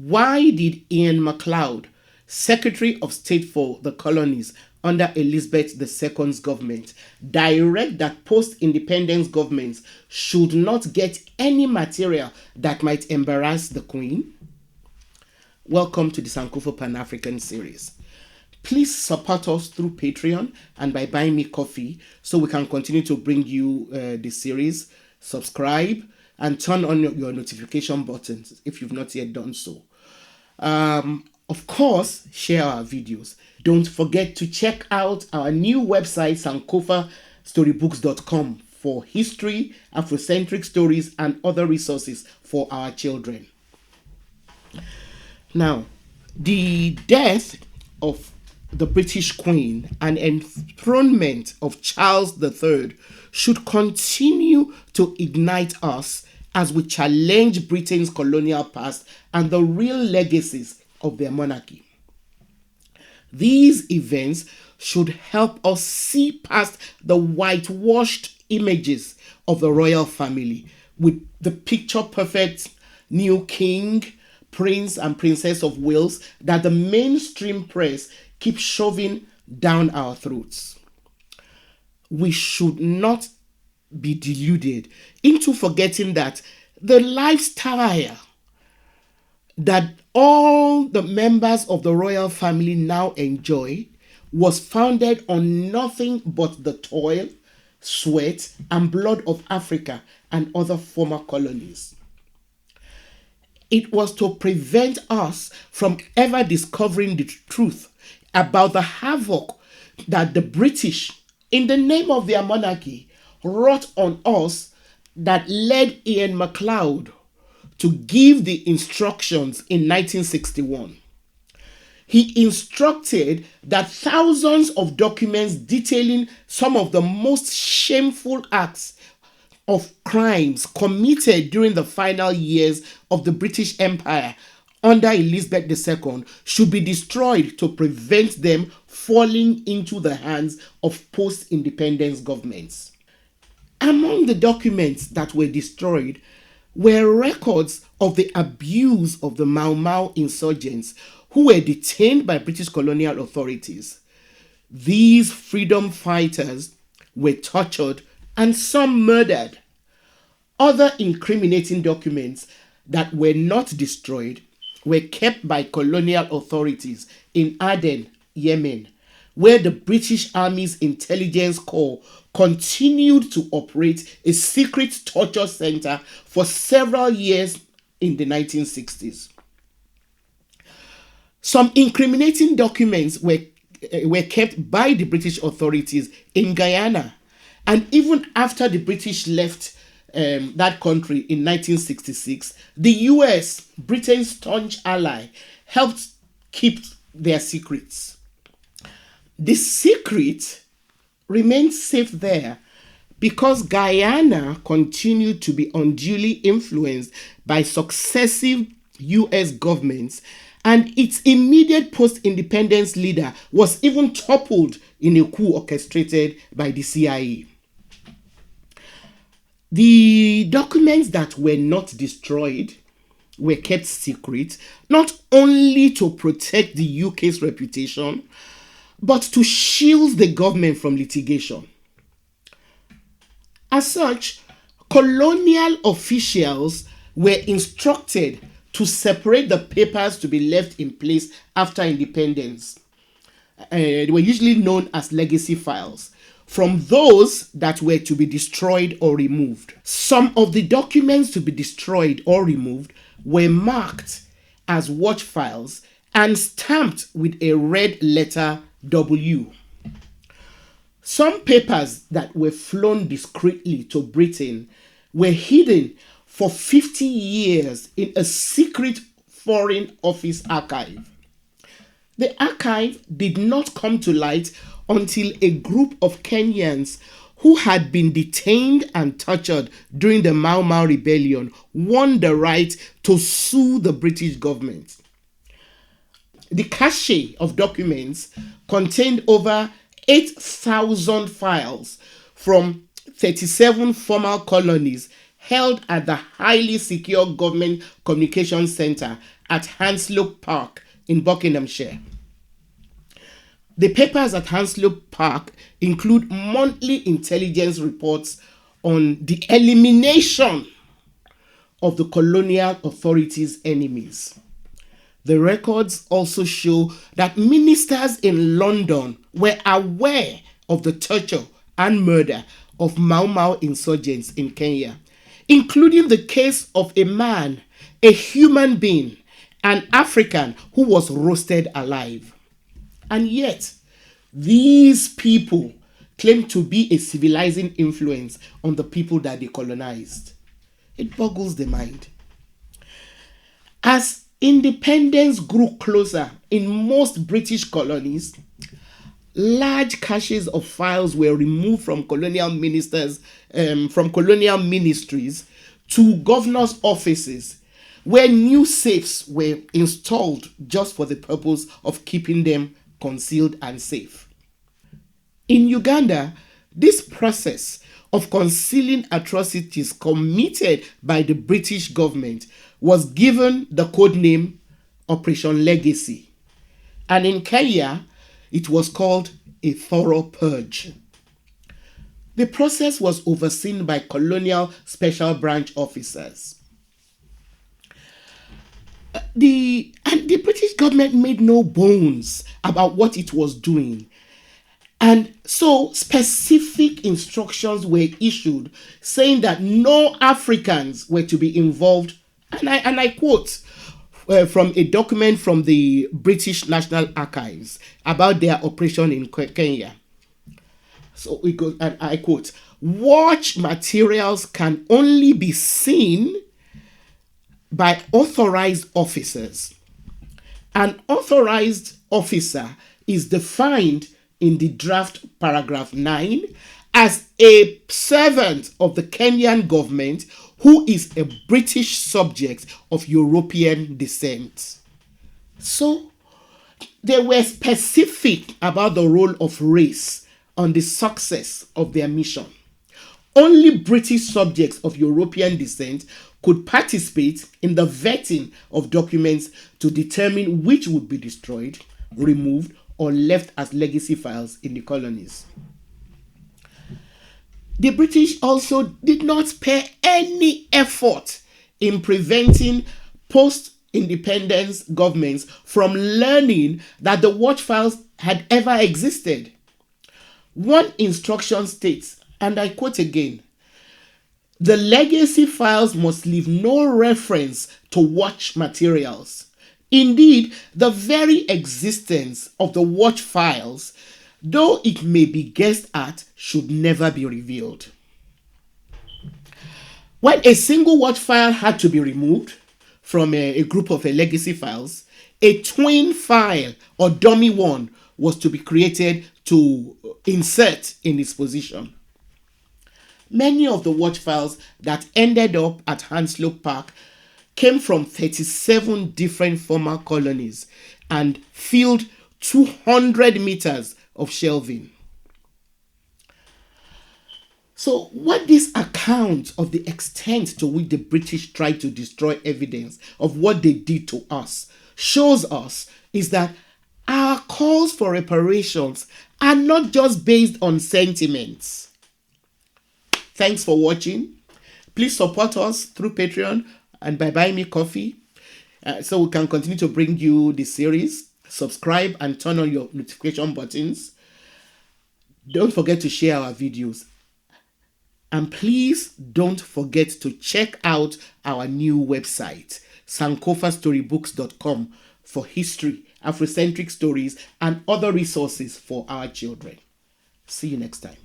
Why did Ian MacLeod, Secretary of State for the Colonies under Elizabeth II's government, direct that post-independence governments should not get any material that might embarrass the Queen? Welcome to the Sankofa Pan-African series. Please support us through Patreon and by buying me coffee so we can continue to bring you the series. Subscribe and turn on your notification buttons if you've not yet done so. Of course, share our videos. Don't forget to check out our new website, sankofastorybooks.com, for history, Afrocentric stories, and other resources for our children. Now, the death of the British Queen and enthronement of Charles III should continue to ignite us as we challenge Britain's colonial past and the real legacies of their monarchy. These events should help us see past the whitewashed images of the royal family with the picture-perfect new king, prince and princess of Wales that the mainstream press keeps shoving down our throats. We should not be deluded into forgetting that the lifestyle that all the members of the royal family now enjoy was founded on nothing but the toil, sweat, and blood of Africa and other former colonies. It was to prevent us from ever discovering the truth about the havoc that the British, in the name of their monarchy, wrought on us that led Ian MacLeod to give the instructions in 1961. He instructed that thousands of documents detailing some of the most shameful acts of crimes committed during the final years of the British Empire under Elizabeth II should be destroyed to prevent them falling into the hands of post-independence governments. Among the documents that were destroyed were records of the abuse of the Mau Mau insurgents who were detained by British colonial authorities. These freedom fighters were tortured and some murdered. Other incriminating documents that were not destroyed were kept by colonial authorities in Aden, Yemen, where the British Army's Intelligence Corps continued to operate a secret torture center for several years in the 1960s. Some incriminating documents were kept by the British authorities in Guyana, and even after the British left that country in 1966, the US, Britain's staunch ally, helped keep their secrets. The secret remained safe there because Guyana continued to be unduly influenced by successive US governments, and its immediate post-independence leader was even toppled in a coup orchestrated by the CIA. The documents that were not destroyed were kept secret, not only to protect the UK's reputation, but to shield the government from litigation. As such, colonial officials were instructed to separate the papers to be left in place after independence. They were usually known as legacy files, from those that were to be destroyed or removed. Some of the documents to be destroyed or removed were marked as watch files and stamped with a red letter W. Some papers that were flown discreetly to Britain were hidden for 50 years in a secret Foreign Office archive. The archive did not come to light until a group of Kenyans who had been detained and tortured during the Mau Mau rebellion won the right to sue the British government. The cache of documents contained over 8,000 files from 37 former colonies held at the highly secure Government Communications Centre at Hanslope Park in Buckinghamshire. The papers at Hanslope Park include monthly intelligence reports on the elimination of the colonial authorities' enemies. The records also show that ministers in London were aware of the torture and murder of Mau Mau insurgents in Kenya, including the case of a man, a human being, an African who was roasted alive. And yet, these people claim to be a civilizing influence on the people that they colonized. It boggles the mind. As independence grew closer in most British colonies, large caches of files were removed from colonial ministries to governors' offices, where new safes were installed just for the purpose of keeping them concealed and safe. In Uganda, this process of concealing atrocities committed by the British government was given the code name Operation Legacy. And in Kenya, it was called a thorough purge. The process was overseen by colonial special branch officers. The British government made no bones about what it was doing. And so specific instructions were issued saying that no Africans were to be involved. And I quote from a document from the British National Archives about their operation in Kenya. So it goes, and I quote, "Watch materials can only be seen by authorized officers. An authorized officer is defined in the draft paragraph 9 as a servant of the Kenyan government who is a British subject of European descent." So they were specific about the role of race on the success of their mission. Only British subjects of European descent could participate in the vetting of documents to determine which would be destroyed, removed, or left as legacy files in the colonies. The British also did not spare any effort in preventing post-independence governments from learning that the watch files had ever existed. One instruction states, and I quote again, "The legacy files must leave no reference to watch materials. Indeed, the very existence of the watch files, though it may be guessed at, should never be revealed." When a single watch file had to be removed from a group of legacy files, a twin file or dummy one was to be created to insert in its position. Many of the watch files that ended up at Hanslope Park came from 37 different former colonies and filled 200 meters of shelving. So what this account of the extent to which the British tried to destroy evidence of what they did to us shows us is that our calls for reparations are not just based on sentiments. Thanks for watching. Please support us through Patreon and by buying me coffee so we can continue to bring you the series. Subscribe and turn on your notification buttons. Don't forget to share our videos. And please don't forget to check out our new website, sankofastorybooks.com, for history, Afrocentric stories, and other resources for our children. See you next time.